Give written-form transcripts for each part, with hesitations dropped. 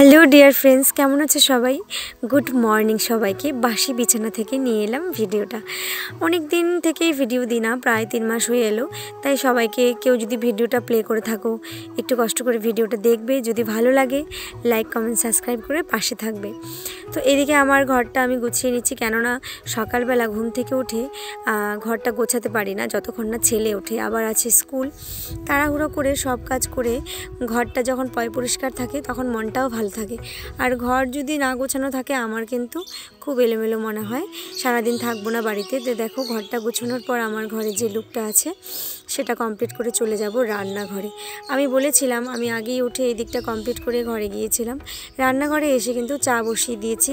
Hello dear friends, কেমন আছে সবাই? গুড মর্নিং সবাইকে। বাসি বিছানা থেকে নিয়ে এলাম ভিডিওটা। অনেক দিন থেকেই ভিডিও দিই না, প্রায় 3 মাস হয়ে এলো। তাই সবাইকে কেউ যদি ভিডিওটা প্লে করে থাকো, একটু কষ্ট করে ভিডিওটা দেখবে, যদি ভালো লাগে লাইক কমেন্ট সাবস্ক্রাইব করে পাশে থাকবে। তো এদিকে আমার ঘরটা আমি গুছিয়ে নিচ্ছি, কেননা সকালবেলা ঘুম থেকে উঠে ঘরটা গোছাতে পারি না যতক্ষণ না ছেলে ওঠে, আবার আছে স্কুল। তাড়াহুড়ো করে সব কাজ করে ঘরটা যখন পরিষ্কার থাকে তখন মনটাও ভালো থাকে। আর ঘর যদি না গোছানো থাকে আমার কিন্তু খুব এলোমেলো মনে হয়, সারাদিন থাকবো না বাড়িতে। তো দেখো ঘরটা গোছানোর পর আমার ঘরে যে লুকটা আছে সেটা কমপ্লিট করে চলে যাব রান্নাঘরে। আমি বলেছিলাম আমি আগেই উঠে এই দিকটা কমপ্লিট করে ঘরে গিয়েছিলাম। রান্নাঘরে এসে কিন্তু চা বসিয়ে দিয়েছি,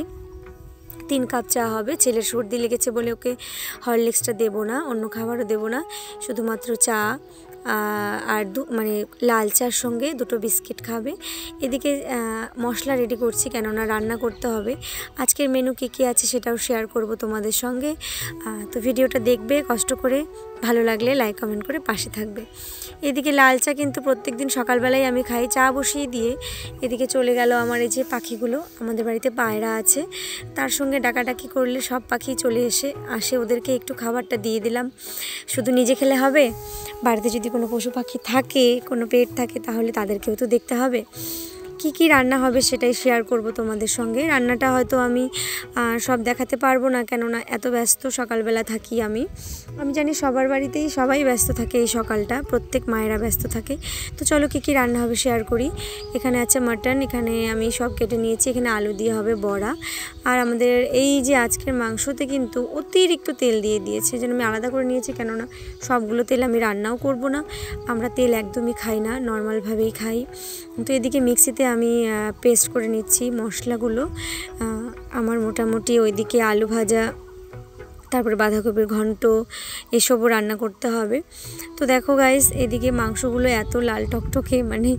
3 কাপ চা হবে। ছেলের সর্দি লেগেছে বলে ওকে হরলিক্সটা দেবো না, অন্য খাবারও দেবো না, শুধুমাত্র চা আর মানে লাল চার সঙ্গে 2টো বিস্কিট খাবে। এদিকে মশলা রেডি করছি, কেননা রান্না করতে হবে। আজকের মেনু কী আছে সেটাও শেয়ার করব তোমাদের সঙ্গে। তো ভিডিওটা দেখবে কষ্ট করে, ভালো লাগলে লাইক কমেন্ট করে পাশে থাকবে। এদিকে লাল চা কিন্তু প্রত্যেক দিন সকালবেলায় আমি খাই। চা বসিয়ে দিয়ে এদিকে চলে গেল আমার এই যে পাখিগুলো। আমাদের বাড়িতে পায়রা আছে, তার সঙ্গে ডাকাডাকি করলে সব পাখি চলে আসে, ওদেরকে একটু খাবারটা দিয়ে দিলাম। শুধু নিজে খেলে হবে, বাড়িতে যদি কোনো পশু পাখি থাকে, কোনো পেট থাকে, তাহলে তাদেরকেও তো দেখতে হবে। কি রান্না হবে সেটাই শেয়ার করব তোমাদের সঙ্গে। রান্নাটা হয়তো আমি সব দেখাতে পারবো না, কেননা এত ব্যস্ত সকালবেলা থাকি আমি জানি সবার বাড়িতেই সবাই ব্যস্ত থাকে এই সকালটা, প্রত্যেক মায়েরা ব্যস্ত থাকে। তো চলো কি রান্না হবে শেয়ার করি। এখানে আছে মাটন, এখানে আমি সব কেটে নিয়েছি। এখানে আলু দিয়ে হবে বড়া। আর আমাদের এই যে আজকের মাংসতে কিন্তু অতিরিক্ত তেল দিয়ে দিয়েছে, যেন আমি আলাদা করে নিয়েছি, কেননা সবগুলো তেল আমি রান্নাও করব না। আমরা তেল একদমই খাই না, নর্মালভাবেই খাই। তো এদিকে মিক্সিতে আমি পেস্ট করে নিচ্ছি মশলাগুলো। আমার মোটামুটি ওইদিকে আলু ভাজা, তারপরে বাঁধাকপির ঘন্ট, এসবও রান্না করতে হবে। তো দেখো গাইস, এদিকে মাংসগুলো এত লাল টকটকে, মানে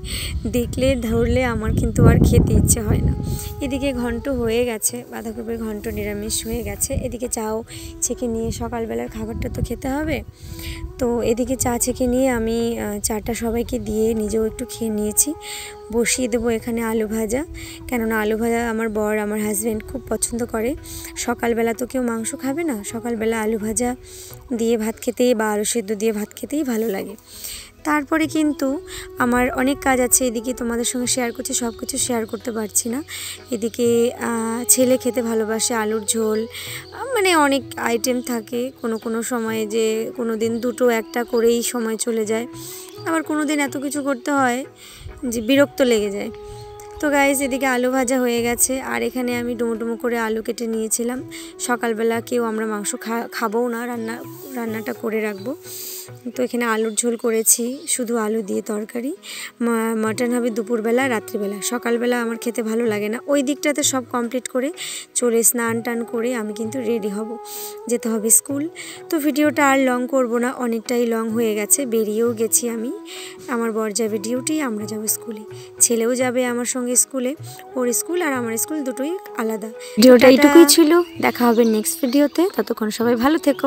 দেখলে ধরলে আমার কিন্তু আর খেতে ইচ্ছে হয় না। এদিকে ঘন্ট হয়ে গেছে, বাঁধাকপির ঘন্ট নিরামিষ হয়ে গেছে। এদিকে চাও ছেঁকে নিয়ে সকালবেলার খাবারটা তো খেতে হবে। তো এদিকে চা ছেঁকে নিয়ে আমি চাটা সবাইকে দিয়ে নিজেও একটু খেয়ে নিয়েছি। বসিয়ে দেবো এখানে আলু ভাজা, কেননা আলু ভাজা আমার বর, আমার হাজব্যান্ড খুব পছন্দ করে। সকালবেলা তো কেউ মাংস খাবে না, সকালবেলা আলু ভাজা দিয়ে ভাত খেতেই বা আলু সেদ্ধ দিয়ে ভাত খেতেই ভালো লাগে। তারপরে কিন্তু আমার অনেক কাজ আছে, এদিকে তোমাদের সঙ্গে শেয়ার করছি, সব কিছু শেয়ার করতে পারছি না। এদিকে ছেলে খেতে ভালোবাসে আলুর ঝোল, মানে অনেক আইটেম থাকে। কোনো সময়ে যে কোনো দিন 2টো 1টা করেই সময় চলে যায়, আবার কোনো দিন এত কিছু করতে হয় যে বিরক্ত লেগে যায়। তো গাইস, এদিকে আলু ভাজা হয়ে গেছে, আর এখানে আমি ডুমো করে আলু কেটে নিয়েছিলাম। সকালবেলা কেউ আমরা মাংস খাবও না, রান্নাটা করে রাখবো। তো এখানে আলুর ঝোল করেছি, শুধু আলু দিয়ে তরকারি। মাটন হবে দুপুরবেলা, রাত্রিবেলা। সকালবেলা আমার খেতে ভালো লাগে না। ওই দিকটাতে সব কমপ্লিট করে চলে স্নান টান করে আমি কিন্তু রেডি হব, যেতে হবে স্কুল। তো ভিডিওটা আর লং করব না, অনেকটাই লং হয়ে গেছে। বেরিয়েও গেছি আমি, আমার বর যাবে ডিউটি, আমরা যাব স্কুলে, ছেলেও যাবে আমার সঙ্গে স্কুলে। ওর স্কুল আর আমার স্কুল দুটোই আলাদা। ভিডিওটা এইটুকুই ছিল, দেখা হবে নেক্সট ভিডিওতে। ততক্ষণ সবাই ভালো থেকো।